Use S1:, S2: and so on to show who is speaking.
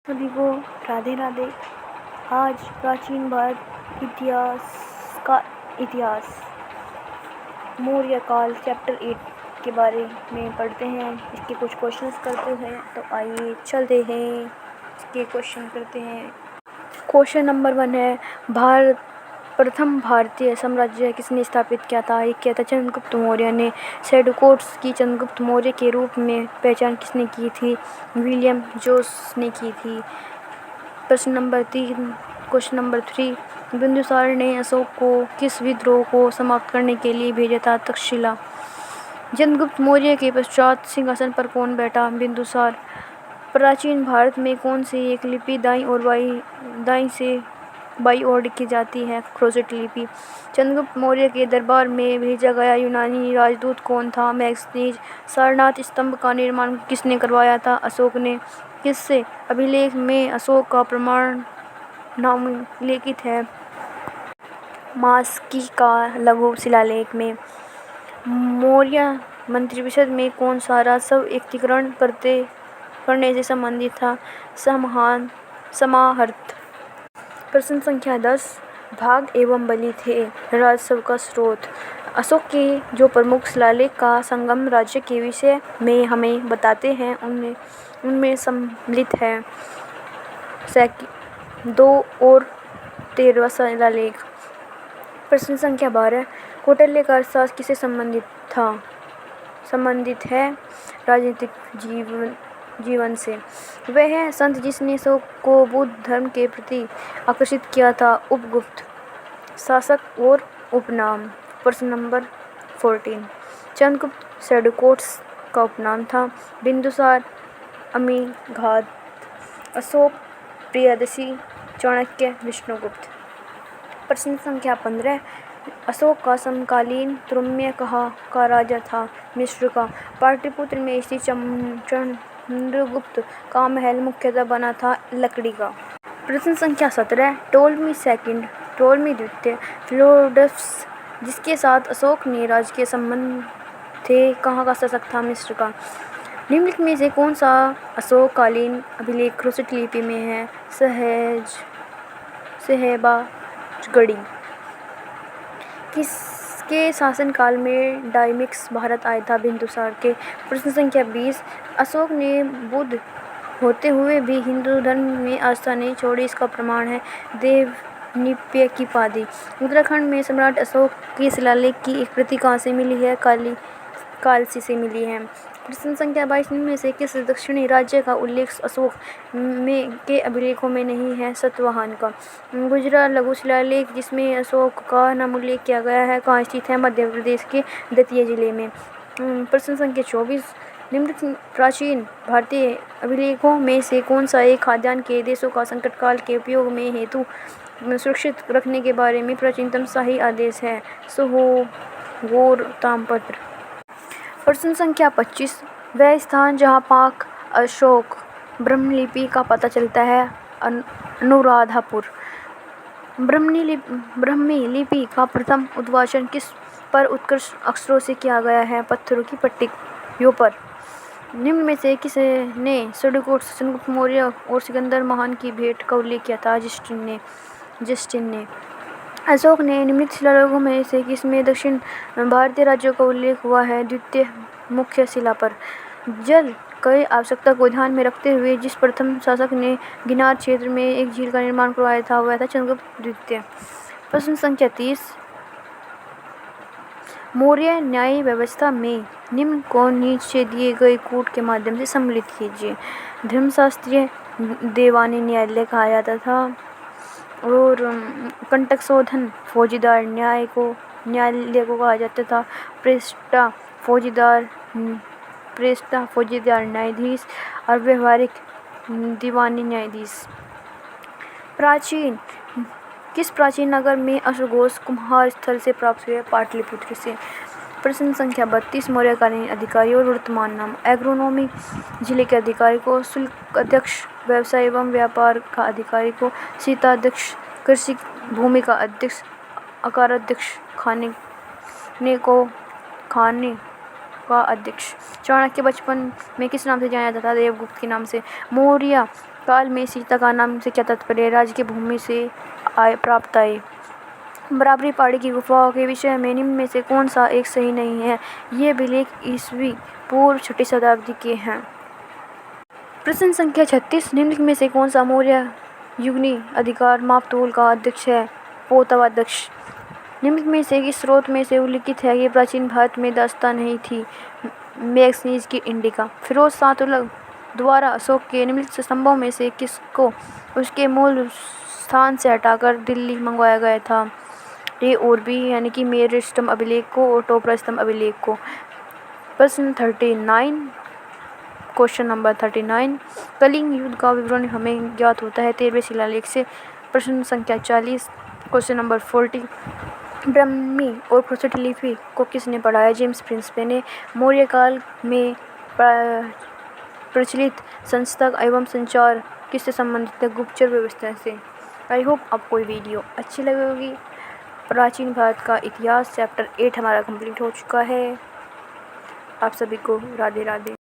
S1: सभी को राधे राधे। आज प्राचीन भारत का इतिहास मौर्य काल चैप्टर 8 के बारे में पढ़ते हैं। इसके कुछ क्वेश्चंस करते हैं, तो आइए चलते हैं इसके क्वेश्चन करते हैं। क्वेश्चन नंबर 1 है, प्रथम भारतीय साम्राज्य किसने स्थापित किया था? ये किया था चंद्रगुप्त मौर्य ने। सेल्यूकोड्स की चंद्रगुप्त मौर्य के रूप में पहचान किसने की थी? विलियम जोस ने की थी। प्रश्न नंबर 3, क्वेश्चन नंबर 3, बिंदुसार ने अशोक को किस विद्रोह को समाप्त करने के लिए भेजा था? तक्षशिला। चंद्रगुप्त मौर्य के पश्चात सिंहासन पर कौन बैठा? बिंदुसार। प्राचीन भारत में कौन सी एक लिपि दाईं से बाईं ओर लिखी जाती है? क्रोसेट लिपि। चंद्रगुप्त मौर्य के दरबार में भेजा गया यूनानी राजदूत कौन था? मैगस्थनीज। सारनाथ स्तंभ का निर्माण किसने करवाया था? अशोक ने। किस अभिलेख में अशोक का प्रमाण नामोल्लेखित है? मास्की का लघु शिलालेख में। मौर्य मंत्रिपरिषद में कौन सा राजस्व एकत्रीकरण करने से संबंधित था? समाहर्त। प्रश्न संख्या 10, भाग एवं बलि थे राजस्व का स्रोत। अशोक के जो प्रमुख शिलालेख का संगम राज्य के विषय में हमें बताते हैं उनमें सम्मिलित है 2 और 13वां शिलालेख। प्रश्न संख्या 12, कौटिल्य का अर्थशास्त्र किससे संबंधित है? राजनीतिक जीवन से। वह संत जिसने अशोक को बुद्ध धर्म के प्रति आकर्षित किया था? उपगुप्त। शासक और उपनाम। प्रश्न नंबर 14, चंद्रगुप्त सेल्यूकोड्स का उपनाम था? बिंदुसार, अमीघात, अशोक, प्रियदर्शी, चाणक्य, विष्णुगुप्त। प्रश्न संख्या 15, अशोक का समकालीन तुर्म्य कहाँ का राजा था? मिस्र का। पाटलिपुत्र में स्थित चंद्रगुप्त का महल मुख्यतः बना था लकड़ी का। प्रश्न संख्या 17, टोलेमी सेकंड, टोलेमी द्वितीय, फिलोडोरस जिसके साथ अशोक ने राजकीय संबंध थे, कहाँ का शासक था? मिस्र का। निम्नलिखित में से कौन सा अशोककालीन अभिलेख क्रोसेट लिपि में है? सहबाजगढ़ी। किसके शासनकाल में डायमिक्स भारत आया था? बिंदुसार के। प्रश्न संख्या 20, अशोक ने बुद्ध होते हुए भी हिंदू धर्म में आस्था नहीं छोड़ी, इसका प्रमाण है? देवनिप्य की पादी। उत्तराखंड में सम्राट अशोक के शिलालेख की एक प्रति कहाँ से मिली है? कालसी से मिली है। प्रश्न संख्या 22, इनमें से किस दक्षिणी राज्य का उल्लेख अशोक के अभिलेखों में नहीं है? सातवाहन का। गुजरात लघु शिलालेख जिसमें अशोक का नाम उल्लेख किया गया है, कहाँ स्थित है? मध्य प्रदेश के दतिया जिले में। प्रश्न संख्या 24, निम्नलिखित प्राचीन भारतीय अभिलेखों में से कौन सा एक खाद्यान्न के देशों का संकट काल के उपयोग में हेतु सुरक्षित रखने के बारे में प्राचीनतम शाही आदेश है? सोहोगोर ताम्रपत्र। प्रश्न संख्या 25, वह स्थान जहाँ पाक अशोक ब्राह्मलिपि का पता चलता है? अनुराधापुर। ब्राह्मी लिपि का प्रथम उद्भाषण किस पर उत्कृष्ट अक्षरों से किया गया है? पत्थरों की पट्टियों पर। निम्न में से किसने सेल्यूकोड्स, चंद्रगुप्त मौर्य और सिकंदर महान की भेंट का उल्लेख किया था? जस्टिन ने। अशोक ने निम्नलिखित शिलालेखों में से किसमें दक्षिण भारतीय राज्यों का उल्लेख हुआ है? द्वितीय मुख्य शिला पर। जल की आवश्यकता को ध्यान में रखते हुए जिस प्रथम शासक ने गिरनार क्षेत्र में एक झील का निर्माण करवाया था, वह था चंद्रगुप्त द्वितीय। प्रश्न संख्या 30, मौर्य न्याय व्यवस्था में निम्न को नीचे दिए गए कूट के माध्यम से सम्मिलित कीजिए। धर्मशास्त्रीय देवानी न्यायालय कहा जाता था, और कंटक शोधन फौजीदार न्यायालय को कहा जाता था। प्रेष्टा फौजीदार न्यायाधीश और व्यवहारिक दीवानी न्यायाधीश। किस प्राचीन नगर में अश्वघोष कुम्हार स्थल से प्राप्त हुए? पाटलिपुत्र से। प्रश्न संख्या 32, मौर्यकालीन अधिकारी और वर्तमान नाम। एग्रोनॉमी जिले के अधिकारी को शुल्क अध्यक्ष, व्यवसाय एवं व्यापार का अधिकारी को शीताध्यक्ष, कृषि भूमि का अध्यक्ष, अकाराध्यक्ष, खाने का अध्यक्ष। चाणक्य बचपन में किस नाम से जाना जाता था? देवगुप्त के नाम से। मौर्य काल में सीता का नाम से क्या तात्पर्य? राज्य की भूमि से आय प्राप्त आय। बराबरी पहाड़ी की गुफाओं के विषय में निम्न में से कौन सा एक सही नहीं है? ये अभिलेख ईस्वी पूर्व 6ठी शताब्दी के हैं। प्रश्न संख्या 36, निम्नलिखित में से कौन सा मौर्य युगनी अधिकार मापतोल का अध्यक्ष है? पोतवाध्यक्ष। निम्नलिखित में से किस स्रोत में से उल्लिखित है कि प्राचीन भारत में दास्तां नहीं थी? मैगनीज की इंडिका। फिरोज शाह तुगलक द्वारा अशोक के निम्नलिखित स्तंभों में से किसको उसके मूल स्थान से हटाकर दिल्ली मंगवाया गया था? ए और बी, यानी कि मेरठ स्तंभ अभिलेख को और टोपरा स्तंभ अभिलेख को। प्रश्न 39, क्वेश्चन नंबर 39, कलिंग युद्ध का विवरण हमें ज्ञात होता है 13वें शिलालेख से। प्रश्न संख्या 40, क्वेश्चन नंबर 40, ब्राह्मी और खरोष्ठी लिपि को किसने पढ़ाया? जेम्स प्रिंसपे ने। मौर्य काल में प्रचलित संस्थागत एवं संचार किससे संबंधित है? गुप्तचर व्यवस्था से। आई होप आपको ये वीडियो अच्छी लगी होगी। प्राचीन भारत का इतिहास चैप्टर 8 हमारा कंप्लीट हो चुका है। आप सभी को राधे राधे।